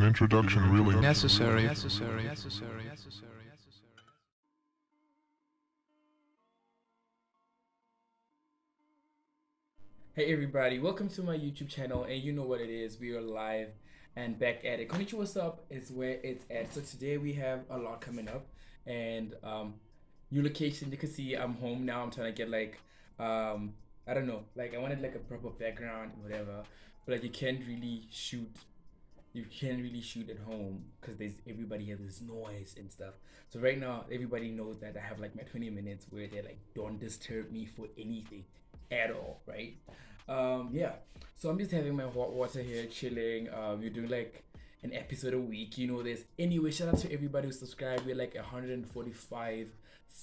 introduction really necessary. Hey everybody, welcome to my YouTube channel, and you know what it is, we are live and back at it. Konichiwassup is where it's at. So today we have a lot coming up, and new location. You can see I'm home now. I'm trying to get like I don't know, like I wanted like a proper background and whatever, but like you can't really shoot at home because there's everybody has this noise and stuff. So right now everybody knows that I have like my 20 minutes where they're like, don't disturb me for anything at all, right? Yeah, so I'm just having my hot water here, chilling. We're doing like an episode a week, you know this. Anyway, shout out to everybody who subscribed. We're like 145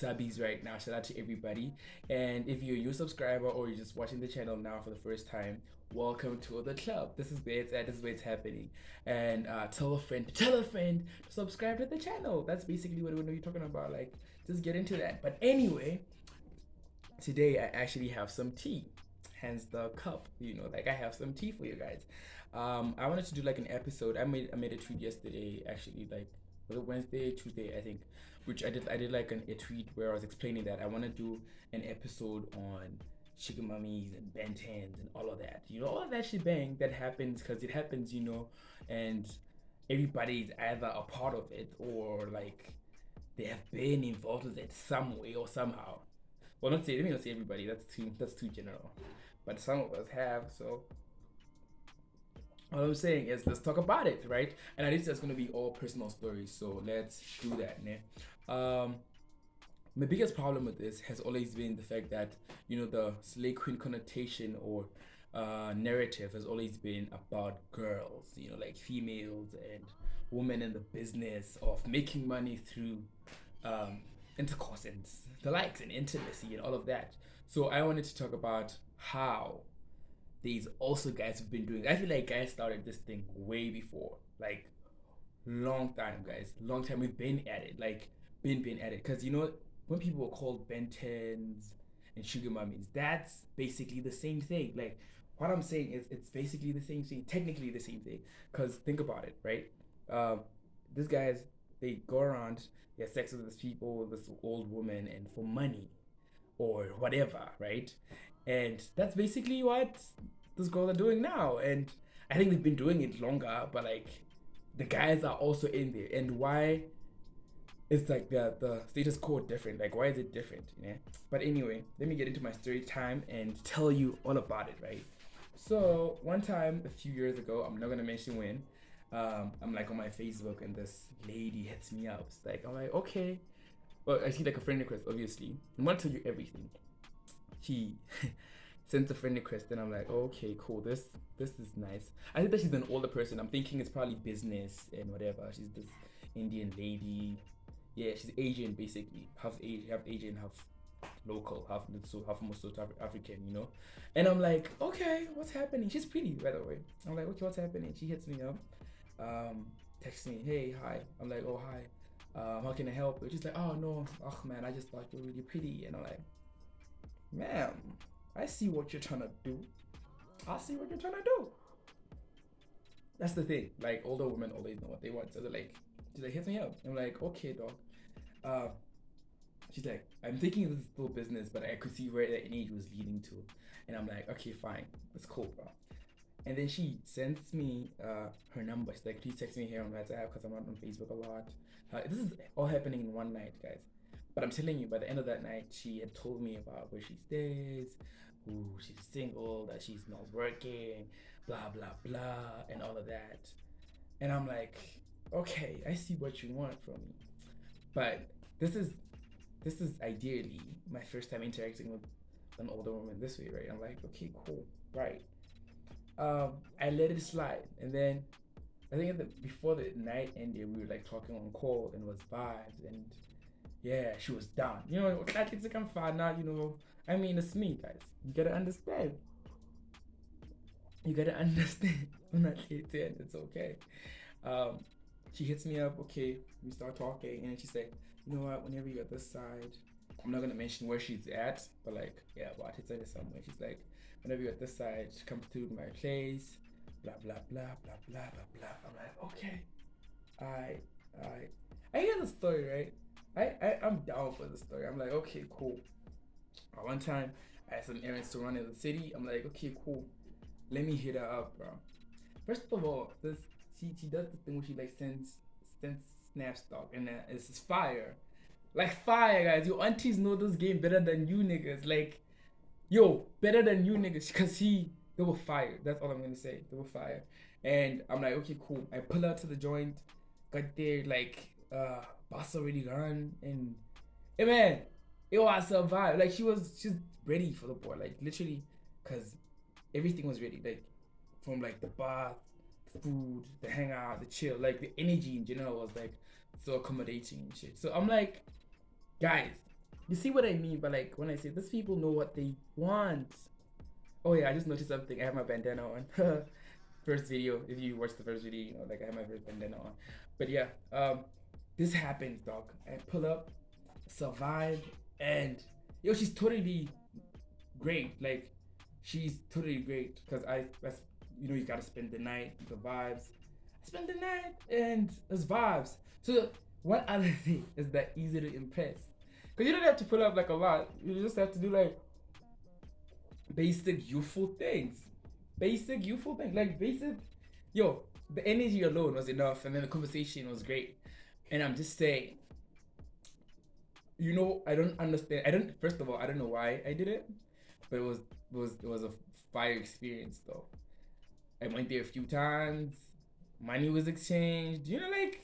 subbies right now. Shout out to everybody. And if you're a new subscriber or you're just watching the channel now for the first time, welcome to the club. This is where it's at, this is where it's happening. And tell a friend to subscribe to the channel. That's basically what we're gonna be talking about. Like, just get into that. But anyway, today I actually have some tea, hence the cup, you know, like I have some tea for you guys. I wanted to do like an episode. I made a tweet yesterday, actually, like, was it Wednesday, Tuesday, I think, which I did like a tweet where I was explaining that I want to do an episode on sugar mummies and Ben10s and all of that, you know, all of that shebang that happens, because it happens, you know, and everybody's either a part of it or like they have been involved with it some way or somehow. Well, let me not say everybody. That's too general, but some of us have. So all I'm saying is let's talk about it, right? And at least that's gonna be all personal stories. So let's do that, né? My biggest problem with this has always been the fact that, you know, the slay queen connotation or narrative has always been about girls, you know, like females and women in the business of making money through intercourse and the likes and intimacy and all of that. So I wanted to talk about how these also guys have been doing. I feel like guys started this thing way before, like long time, guys, long time. We've been at it, like been at it. Because you know when people were called Ben10s and sugar mummies, that's basically the same thing. Like what I'm saying is it's basically the same thing, technically the same thing. Because think about it, right? These guys, they go around, they have sex with these people, this old woman, and for money or whatever, right? And that's basically what these girls are doing now. And I think they've been doing it longer, but like the guys are also in there. And why is like the status quo different? Like why is it different? You know? But anyway, let me get into my story time and tell you all about it, right? So one time a few years ago, I'm not gonna mention when, I'm like on my Facebook and this lady hits me up. It's like I'm like, okay. Well, I see like a friend request, obviously. I'm gonna tell you everything. She sends a friend request, and I'm like, oh, okay, cool. This is nice. I think that she's an older person. I'm thinking it's probably business and whatever. She's this Indian lady. Yeah, she's Asian basically. Half Asian, half local, half most South African, you know. And I'm like, okay, what's happening? She's pretty, by the way. I'm like, okay, what's happening? She hits me up, texts me, hey, hi. I'm like, oh, hi. How can I help? She's like, oh no, oh man, I just thought you were really pretty. And I'm like, ma'am, I see what you're trying to do. I see what you're trying to do. That's the thing. Like older women always know what they want. So they're like, she's like, hit me up. I'm like, okay, dog. She's like, I'm thinking this is still business, but I could see where the age was leading to. And I'm like, okay, fine. That's cool, bro. And then she sends me her number. She's like, please text me here on WhatsApp because I'm not on Facebook a lot. This is all happening in one night, guys. But I'm telling you, by the end of that night, she had told me about where she stays, who she's single, that she's not working, blah, blah, blah, and all of that. And I'm like, okay, I see what you want from me. But this is ideally my first time interacting with an older woman this way, right? I'm like, okay, cool, right. I let it slide, and then I think before the night ended, we were like talking on call and it was vibes, and yeah, she was down. You know, it's like I'm fine now. You know, I mean, it's me, guys. You gotta understand. You gotta understand. I'm not here to it's okay. She hits me up. Okay, we start talking, and she's like, you know what? Whenever you're at this side, I'm not gonna mention where she's at, but like, yeah, but it's like somewhere. She's like, whenever you're at this side, come through my place, blah blah blah blah blah blah blah. I'm like, okay, story, right? I'm down for the story. I'm like, okay, cool. One time, I had some errands to run in the city. I'm like, okay, cool. Let me hit her up, bro. First of all, this she does the thing where she like sends snaps dog, and it's fire, like fire, guys. Your aunties know this game better than you niggas. Like, yo, better than you niggas, cause they were fire. That's all I'm gonna say. They were fire, and I'm like, okay, cool. I pull out to the joint, got there like boss already gone, and hey man, it was survive. Like she's ready for the boy, like literally, cause everything was ready. Like from like the bath, the food, the hangout, the chill, like the energy in general was like so accommodating and shit. So I'm like, guys, you see what I mean? But like when I say these people know what they want. Oh yeah, I just noticed something. I have my bandana on. First video, if you watch the first video, you know, like I have my first bandana on. But yeah, this happens, dog. I pull up, survive, and yo, she's totally great. Like she's totally great because that's you know you gotta spend the night, the vibes. I spend the night and it's vibes. So one other thing is that easy to impress because you don't have to put up like a lot. You just have to do like basic youthful things, like basic. Yo, the energy alone was enough, and then the conversation was great. And I'm just saying, you know, I don't understand. I don't. First of all, I don't know why I did it, but it was a fire experience though. I went there a few times. Money was exchanged. You know, like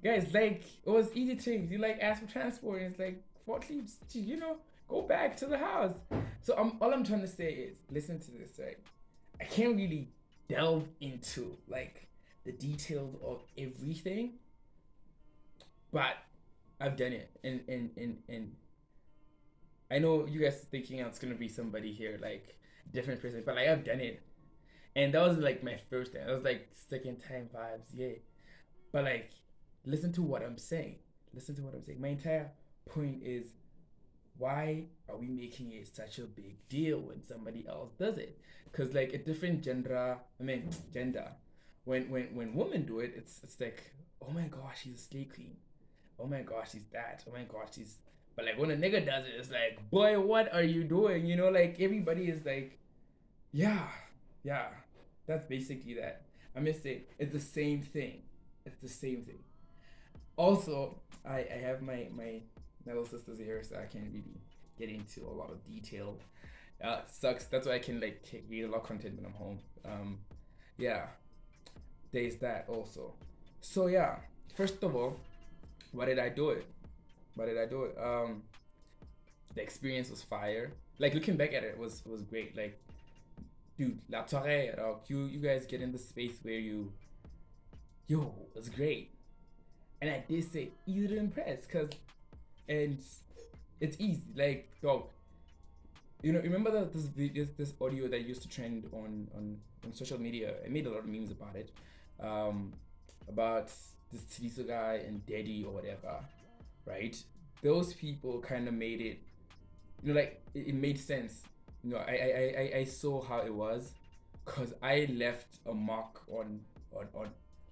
guys, like it was easy things. You like ask for transport, and it's like 40, you know, go back to the house. So all I'm trying to say is, listen to this, right? I can't really delve into like the details of everything, but I've done it, and I know you guys thinking it's gonna be somebody here like different person, but like I've done it, and that was like my first time. That was like second time vibes, yeah. But like, listen to what I'm saying. Listen to what I'm saying. My entire point is, why are we making it such a big deal when somebody else does it? Because like a different gender, I mean gender, when women do it, it's like, oh my gosh, she's a slay queen. Oh my gosh, she's that. Oh my gosh, she's. But like when a nigga does it, it's like, boy, what are you doing? You know, like everybody is like, yeah, yeah. That's basically that. I'm just saying, it's the same thing. It's the same thing. Also, I have my little sisters here, so I can't really get into a lot of detail. Sucks. That's why I can like read a lot of content when I'm home. Yeah, there's that also. So yeah, first of all, why did I do it? Why did I do it? The experience was fire. Like looking back at it was great. Like, dude, la soirée, you guys get in the space where yo, it's great. And I did say easy to impress, and it's easy. Like, dog, you know, remember this audio that used to trend on social media? I made a lot of memes about it, about this Tiriso guy and Daddy or whatever, right? Those people kind of made it, you know, like it made sense. You know, I saw how it was, cause I left a mark on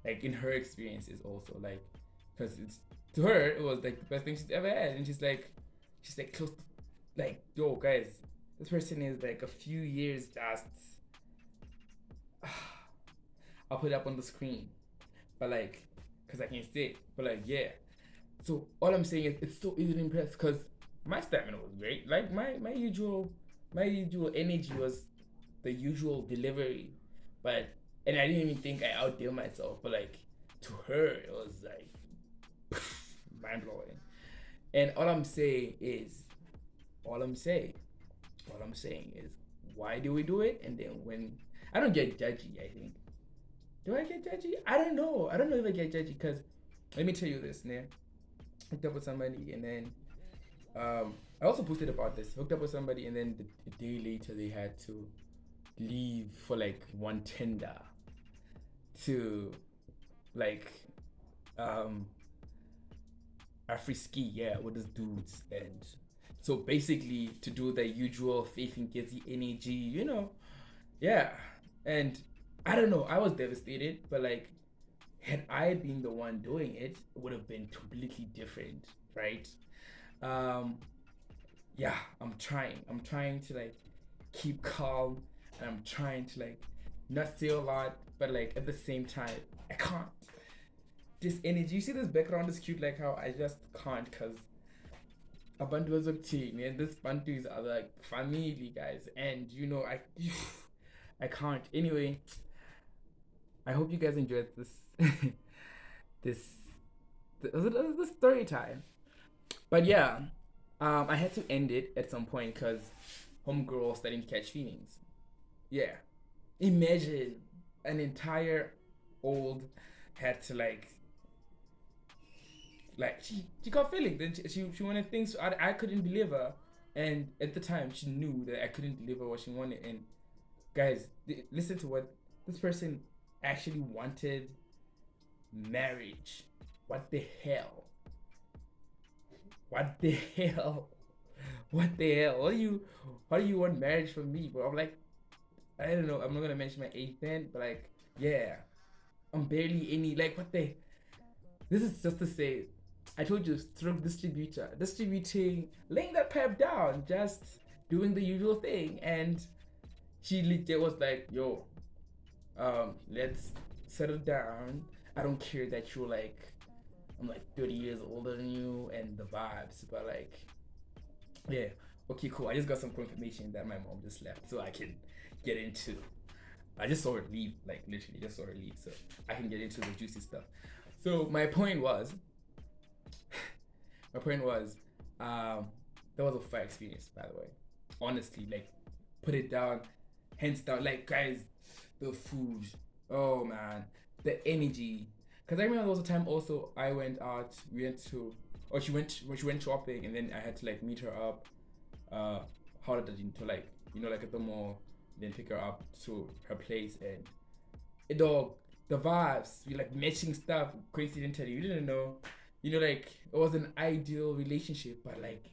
like in her experiences also, like, cause it's to her it was like the best thing she's ever had, and she's like close to, like, yo guys, this person is like a few years just I'll put it up on the screen, but like, cause I can see it, but like, yeah. So all I'm saying is it's so easy to impress, cause my stamina was great. Like my usual energy was the usual delivery, but and I didn't even think I outdid myself, but like to her it was like mind blowing. And all I'm saying, all I'm saying is, why do we do it? And then when I don't get judgy, I think. Do I get judgy? I don't know. I don't know if I get judgy because let me tell you this, man. Hooked up with somebody and then I also posted about this. Hooked up with somebody and then the day later they had to leave for like one tender to like Afriski, yeah, with his dudes, and so basically to do the usual faith and Gizzy energy, yeah. And I don't know, I was devastated, but like Had I been the one doing it, it would have been completely different, right? Um, yeah, I'm trying to like keep calm, and I'm trying to like not say a lot, but like at the same time, I can't. This energy, you see this background is cute, like how I just can't, cause Abantu bazokuthini, and this Bantu is like family, guys, and you know I can't. Anyway, I hope you guys enjoyed this this this story time. But yeah, I had to end it at some point because homegirl was starting to catch feelings. Yeah, imagine an entire old had to like she got feelings. Then she wanted things I couldn't deliver, and at the time she knew that I couldn't deliver what she wanted. And guys, listen to what this person actually wanted: marriage. What the hell? What the hell? What the hell? What do you want marriage from me, bro? I'm like, I don't know. I'm not gonna mention my age then, but like, yeah, I'm barely any like what the. This is just to say, I told you, stroke distributor, distributing, laying that pipe down, just doing the usual thing, and she legit was like, yo, let's settle down. I don't care that you're like, I'm like 30 years older than you, and the vibes, but like, yeah, okay, cool. I just got some confirmation that my mom just left, so I can get into. I just saw her leave, like literally just saw her leave, so I can get into the juicy stuff. So my point was, um, that was a fire experience, by the way. Honestly, like, put it down, hands down. Like, guys, the food, oh man, the energy. Cause I remember there was a time also I went out, we went to, or she went shopping, and then I had to like meet her up, how did to like, like at the mall, then pick her up to her place, and it all the vibes, we like matching stuff. Crazy didn't tell you, you didn't know, like it was an ideal relationship, but like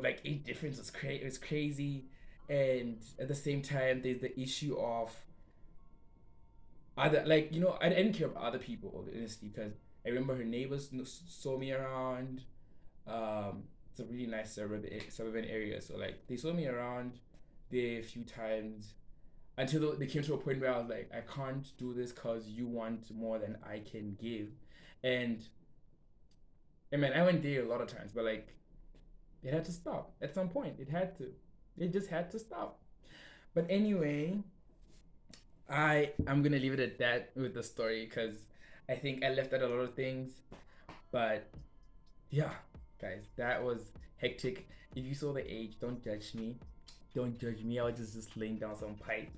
like age difference was it was crazy, and at the same time there's the issue of other like I didn't care about other people honestly because I remember her neighbors saw me around. It's a really nice suburban area, so like they saw me around there a few times until they came to a point where I was like, I can't do this because you want more than I can give, and I mean I went there a lot of times, but like it had to stop at some point. It just had to stop. But anyway, I'm gonna leave it at that with the story because I think I left out a lot of things, but yeah, guys, that was hectic. If you saw the age, don't judge me. Don't judge me. I was just laying down some pipe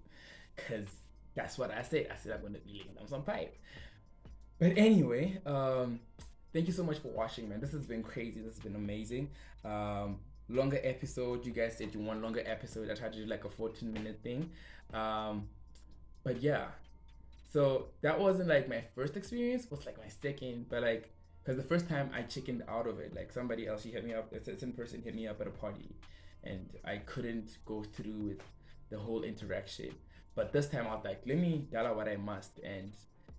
because that's what I said. I said I'm gonna be laying down some pipe. But anyway, thank you so much for watching, man. This has been crazy. This has been amazing. Longer episode. You guys said you want longer episode. I tried to do like a 14-minute thing. But yeah, so that wasn't like my first experience. It was like my second, but like because the first time I chickened out of it. Like somebody else, she hit me up. A certain person hit me up at a party, and I couldn't go through with the whole interaction. But this time I was like, let me dollar what I must, and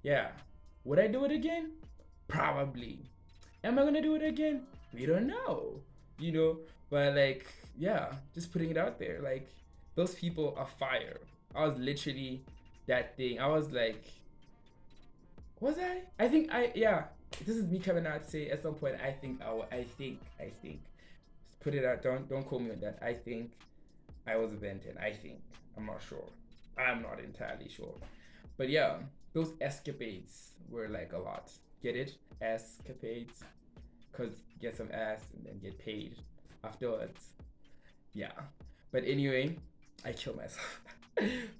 yeah, would I do it again? Probably. Am I gonna do it again? We don't know. But like, yeah, just putting it out there. Like, those people are fire. I was literally that thing. I was like, was I? I think yeah. This is me coming out to say at some point. I think. Just put it out. Don't quote me on that. I think I was a Ben10. I think. I'm not sure. I'm not entirely sure. But yeah, those escapades were like a lot. Get it? Escapades. Cause get some ass and then get paid afterwards. Yeah. But anyway, I killed myself.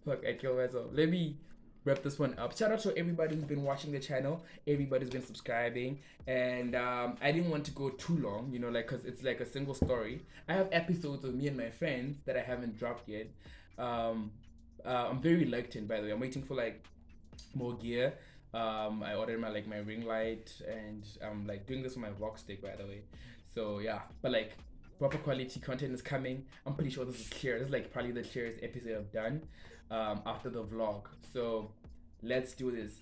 Fuck, I killed myself. Let me wrap this one up. Shout out to everybody who's been watching the channel. Everybody's been subscribing. And I didn't want to go too long, because it's like a single story. I have episodes of me and my friends that I haven't dropped yet. I'm very reluctant, by the way. I'm waiting for like more gear. I ordered my ring light, and I'm like doing this on my vlog stick, by the way. So yeah, but like proper quality content is coming. I'm pretty sure this is clear. This is like probably the clearest episode I've done after the vlog. So let's do this.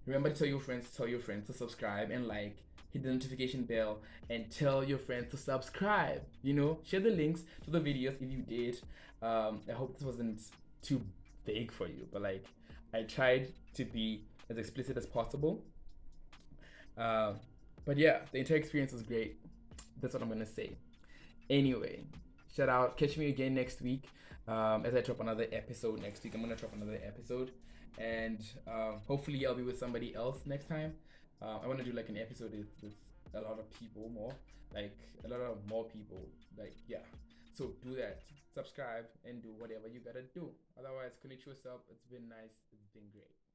Remember to tell your friends to subscribe and like, hit the notification bell, and tell your friends to subscribe. You know, share the links to the videos if you did. I hope this wasn't too vague for you, but like, I tried to be as explicit as possible. Um, but yeah, the entire experience was great. That's what I'm gonna say. Anyway, shout out. Catch me again next week. As I drop another episode next week. I'm gonna drop another episode, and hopefully I'll be with somebody else next time. I want to do like an episode with a lot of people more, like a lot of more people. Like yeah. So do that. Subscribe and do whatever you gotta do. Otherwise, Konichiwassup. It's been nice. It's been great.